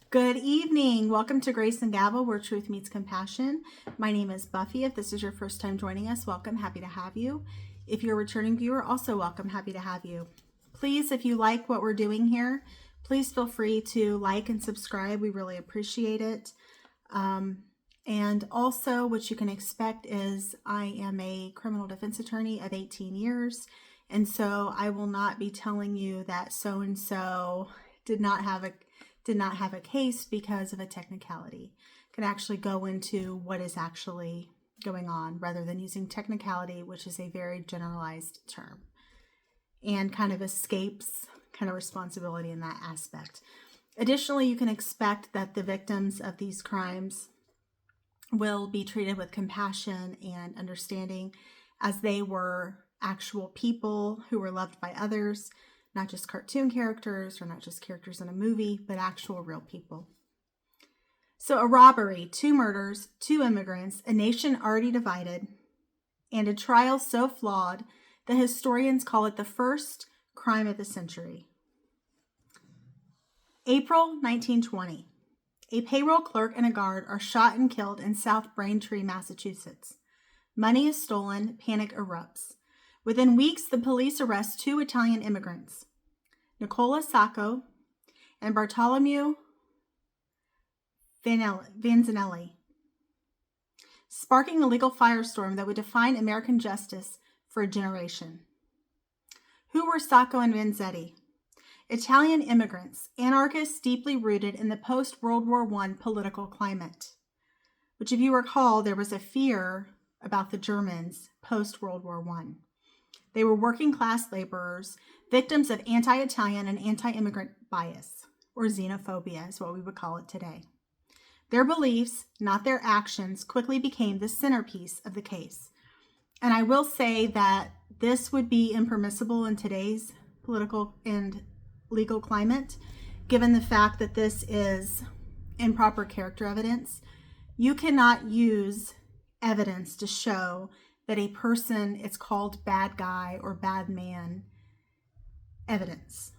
Good evening. Welcome to Grace and Gavel, where truth meets compassion. My name is Buffy. If this is your first time joining us, welcome. Happy to have you. If you're a returning viewer, also welcome. Happy to have you. Please, if you like what we're doing here, please feel free to like and subscribe. We really appreciate it. And also, what you can expect is I am a criminal defense attorney of 18 years. And so I will not be telling you that so-and-so did not have a case because of a technicality. Can actually go into what is actually going on rather than using technicality, which is a very generalized term and kind of escapes kind of responsibility in that aspect. Additionally, you can expect that the victims of these crimes will be treated with compassion and understanding as they were actual people who were loved by others, not just cartoon characters or not just characters in a movie, but actual real people. So a robbery, 2 murders, 2 immigrants, a nation already divided, and a trial so flawed that historians call it the first crime of the century. April 1920. A payroll clerk and a guard are shot and killed in South Braintree, Massachusetts. Money is stolen, panic erupts. Within weeks, the police arrest 2 Italian immigrants, Nicola Sacco and Bartolomeo Vanzetti, sparking a legal firestorm that would define American justice for a generation. Who were Sacco and Vanzetti? Italian immigrants, anarchists deeply rooted in the post-World War I political climate, which, if you recall, there was a fear about the Germans post-World War I. They were working-class laborers, victims of anti-Italian and anti-immigrant bias, or xenophobia is what we would call it today. Their beliefs, not their actions, quickly became the centerpiece of the case. And I will say that this would be impermissible in today's political and legal climate, given the fact that this is improper character evidence. You cannot use evidence to show that a person is called bad guy or bad man evidence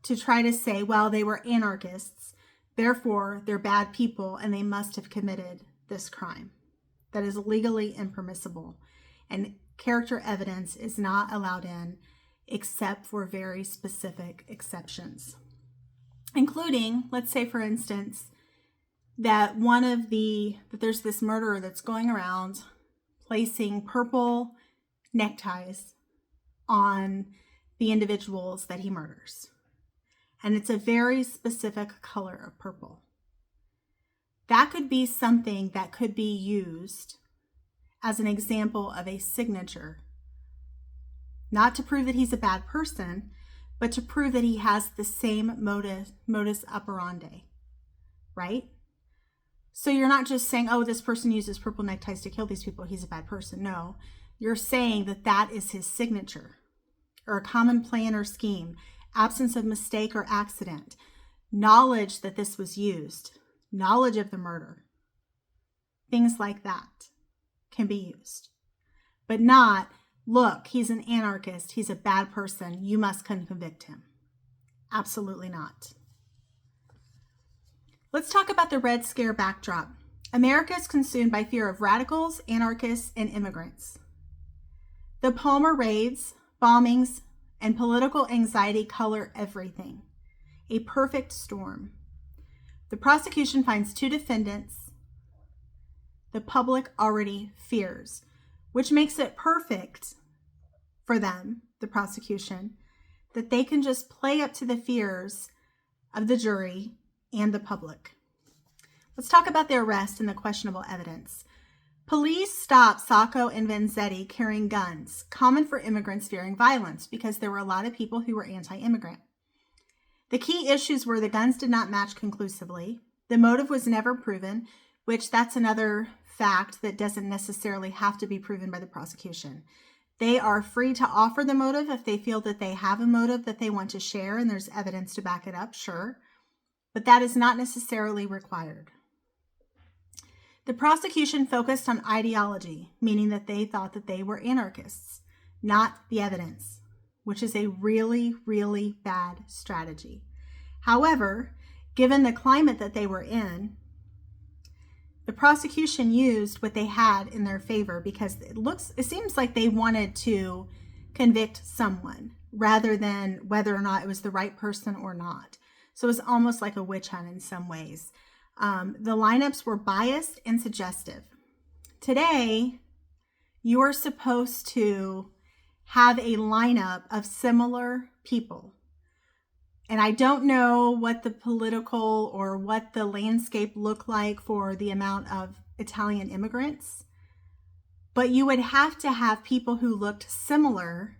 to try to say, well, they were anarchists, therefore they're bad people and they must have committed this crime. That is legally impermissible, and character evidence is not allowed in except for very specific exceptions, including, let's say for instance, that there's this murderer that's going around placing purple neckties on the individuals that he murders. And it's a very specific color of purple. That could be something that could be used as an example of a signature, not to prove that he's a bad person, but to prove that he has the same modus operandi, right? So you're not just saying, oh, this person uses purple neckties to kill these people, he's a bad person. No, you're saying that that is his signature, or a common plan or scheme, absence of mistake or accident, knowledge that this was used, knowledge of the murder. Things like that can be used, but not, look, he's an anarchist, he's a bad person, you must convict him. Absolutely not. Let's talk about the Red Scare backdrop. America is consumed by fear of radicals, anarchists, and immigrants. The Palmer raids, bombings, and political anxiety color everything. A perfect storm. The prosecution finds 2 defendants the public already fears, which makes it perfect for them, the prosecution, that they can just play up to the fears of the jury and the public. Let's talk about the arrest and the questionable evidence. Police stopped Sacco and Vanzetti carrying guns, common for immigrants fearing violence, because there were a lot of people who were anti-immigrant. The key issues were the guns did not match conclusively. The motive was never proven, which that's another fact that doesn't necessarily have to be proven by the prosecution. They are free to offer the motive if they feel that they have a motive that they want to share and there's evidence to back it up, sure. But that is not necessarily required. The prosecution focused on ideology, meaning that they thought that they were anarchists, not the evidence, which is a really, really bad strategy. However, given the climate that they were in, the prosecution used what they had in their favor because it seems like they wanted to convict someone rather than whether or not it was the right person or not. So it was almost like a witch hunt in some ways. The lineups were biased and suggestive. Today, you are supposed to have a lineup of similar people. And I don't know what the political or what the landscape looked like for the amount of Italian immigrants, but you would have to have people who looked similar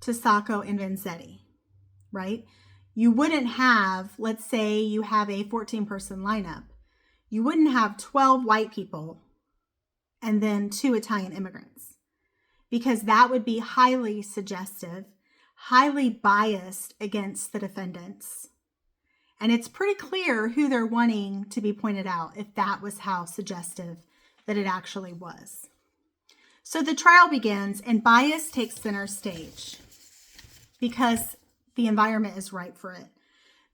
to Sacco and Vanzetti, right? You wouldn't have, let's say you have a 14-person lineup, you wouldn't have 12 white people and then 2 Italian immigrants, because that would be highly suggestive, highly biased against the defendants. And it's pretty clear who they're wanting to be pointed out if that was how suggestive that it actually was. So the trial begins and bias takes center stage because the environment is ripe for it.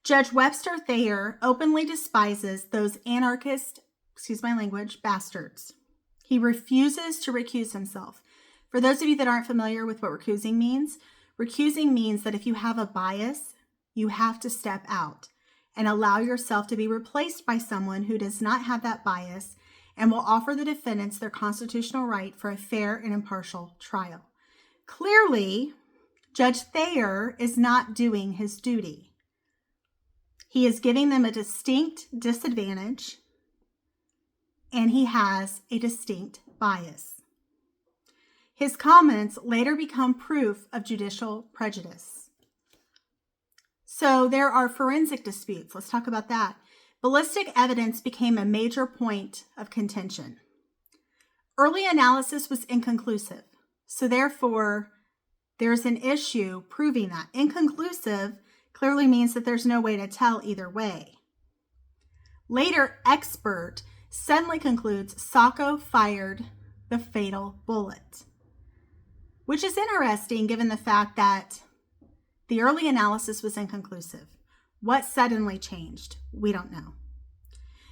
Judge Webster Thayer openly despises those anarchist, excuse my language, bastards. He refuses to recuse himself. For those of you that aren't familiar with what recusing means that if you have a bias, you have to step out and allow yourself to be replaced by someone who does not have that bias and will offer the defendants their constitutional right for a fair and impartial trial. Clearly, Judge Thayer is not doing his duty. He is giving them a distinct disadvantage, and he has a distinct bias. His comments later become proof of judicial prejudice. So there are forensic disputes. Let's talk about that. Ballistic evidence became a major point of contention. Early analysis was inconclusive. So therefore, there's an issue proving that. Inconclusive clearly means that there's no way to tell either way. Later, expert suddenly concludes Sacco fired the fatal bullet, which is interesting given the fact that the early analysis was inconclusive. What suddenly changed? We don't know.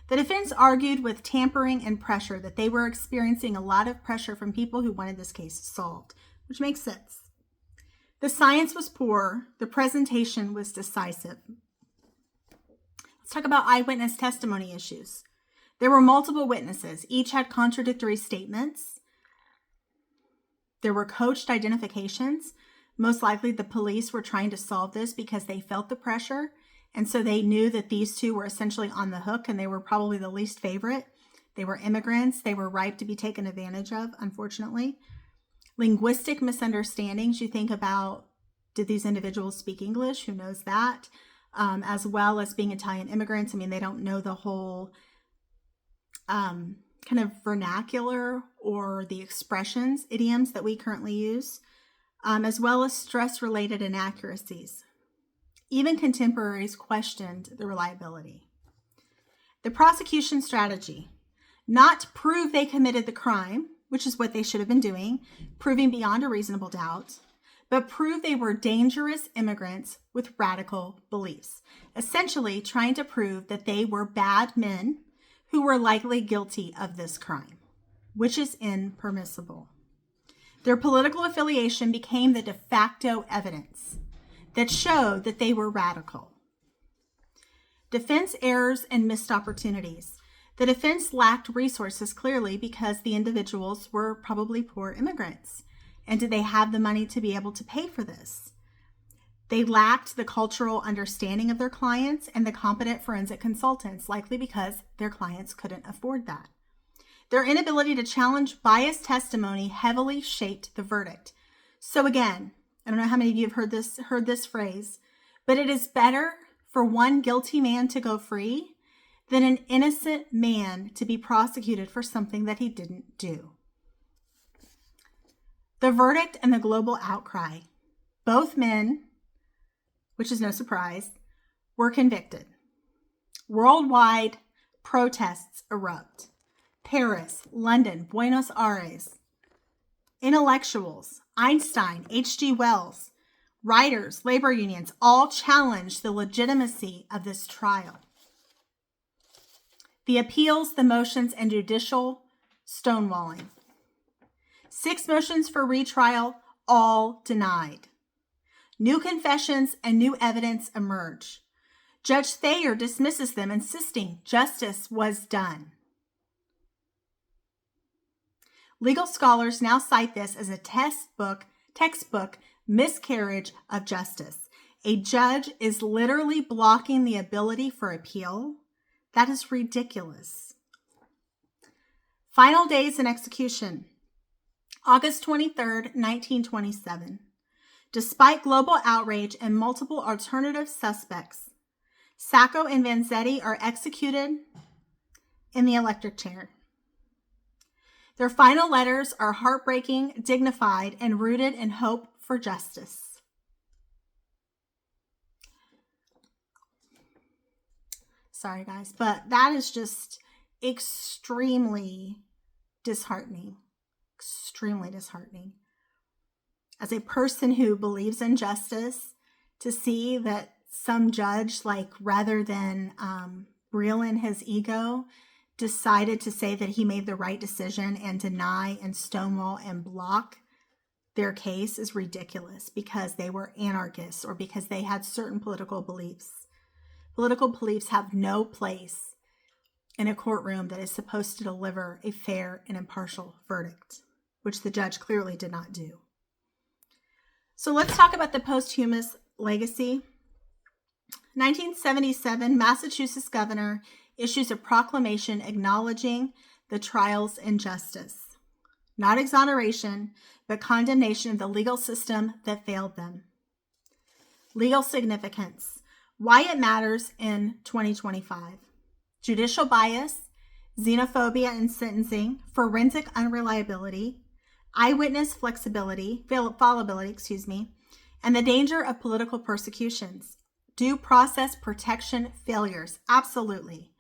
The defense argued with tampering and pressure that they were experiencing a lot of pressure from people who wanted this case solved, which makes sense. The science was poor. The presentation was decisive. Let's talk about eyewitness testimony issues. There were multiple witnesses. Each had contradictory statements. There were coached identifications. Most likely the police were trying to solve this because they felt the pressure. And so they knew that these two were essentially on the hook and they were probably the least favorite. They were immigrants. They were ripe to be taken advantage of, unfortunately. Linguistic misunderstandings. You think about, did these individuals speak English? Who knows that? As well as being Italian immigrants. I mean, they don't know the whole kind of vernacular or the expressions, idioms that we currently use, as well as stress-related inaccuracies. Even contemporaries questioned the reliability. The prosecution strategy: not prove they committed the crime, which is what they should have been doing, proving beyond a reasonable doubt, but prove they were dangerous immigrants with radical beliefs, essentially trying to prove that they were bad men who were likely guilty of this crime, which is impermissible. Their political affiliation became the de facto evidence that showed that they were radical. Defense errors and missed opportunities. The defense lacked resources clearly because the individuals were probably poor immigrants. And did they have the money to be able to pay for this? They lacked the cultural understanding of their clients and the competent forensic consultants, likely because their clients couldn't afford that. Their inability to challenge biased testimony heavily shaped the verdict. So again, I don't know how many of you have heard this phrase, but it is better for one guilty man to go free than an innocent man to be prosecuted for something that he didn't do. The verdict and the global outcry. Both men, which is no surprise, were convicted. Worldwide protests erupt. Paris, London, Buenos Aires. Intellectuals, Einstein, H.G. Wells, writers, labor unions, all challenged the legitimacy of this trial. The appeals, the motions, and judicial stonewalling. 6 motions for retrial, all denied. New confessions and new evidence emerge. Judge Thayer dismisses them, insisting justice was done. Legal scholars now cite this as a textbook miscarriage of justice. A judge is literally blocking the ability for appeal. That is ridiculous. Final days in execution. August 23rd, 1927. Despite global outrage and multiple alternative suspects, Sacco and Vanzetti are executed in the electric chair. Their final letters are heartbreaking, dignified, and rooted in hope for justice. Sorry, guys, but that is just extremely disheartening. Extremely disheartening. As a person who believes in justice, to see that some judge, like, rather than reel in his ego, decided to say that he made the right decision and deny and stonewall and block their case is ridiculous because they were anarchists or because they had certain political beliefs. Political beliefs have no place in a courtroom that is supposed to deliver a fair and impartial verdict, which the judge clearly did not do. So let's talk about the posthumous legacy. 1977, Massachusetts governor issues a proclamation acknowledging the trial's injustice. Not exoneration, but condemnation of the legal system that failed them. Legal significance. Why it matters in 2025. Judicial bias, xenophobia in sentencing, forensic unreliability, eyewitness fallibility, and the danger of political persecutions. Due process protection failures. Absolutely.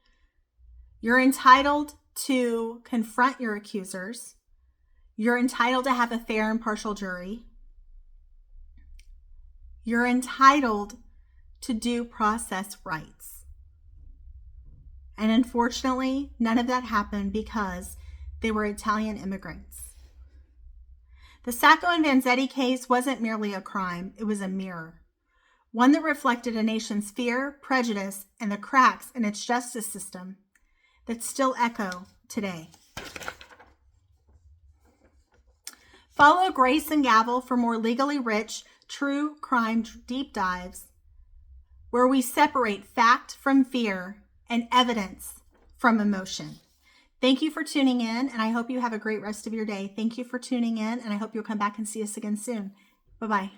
You're entitled to confront your accusers. You're entitled to have a fair and impartial jury. You're entitled to due process rights. And unfortunately, none of that happened because they were Italian immigrants. The Sacco and Vanzetti case wasn't merely a crime, it was a mirror. One that reflected a nation's fear, prejudice, and the cracks in its justice system that still echo today. Follow Grace and Gavel for more legally rich, true crime deep dives where we separate fact from fear and evidence from emotion. Thank you for tuning in, and I hope you have a great rest of your day. Thank you for tuning in, and I hope you'll come back and see us again soon. Bye-bye.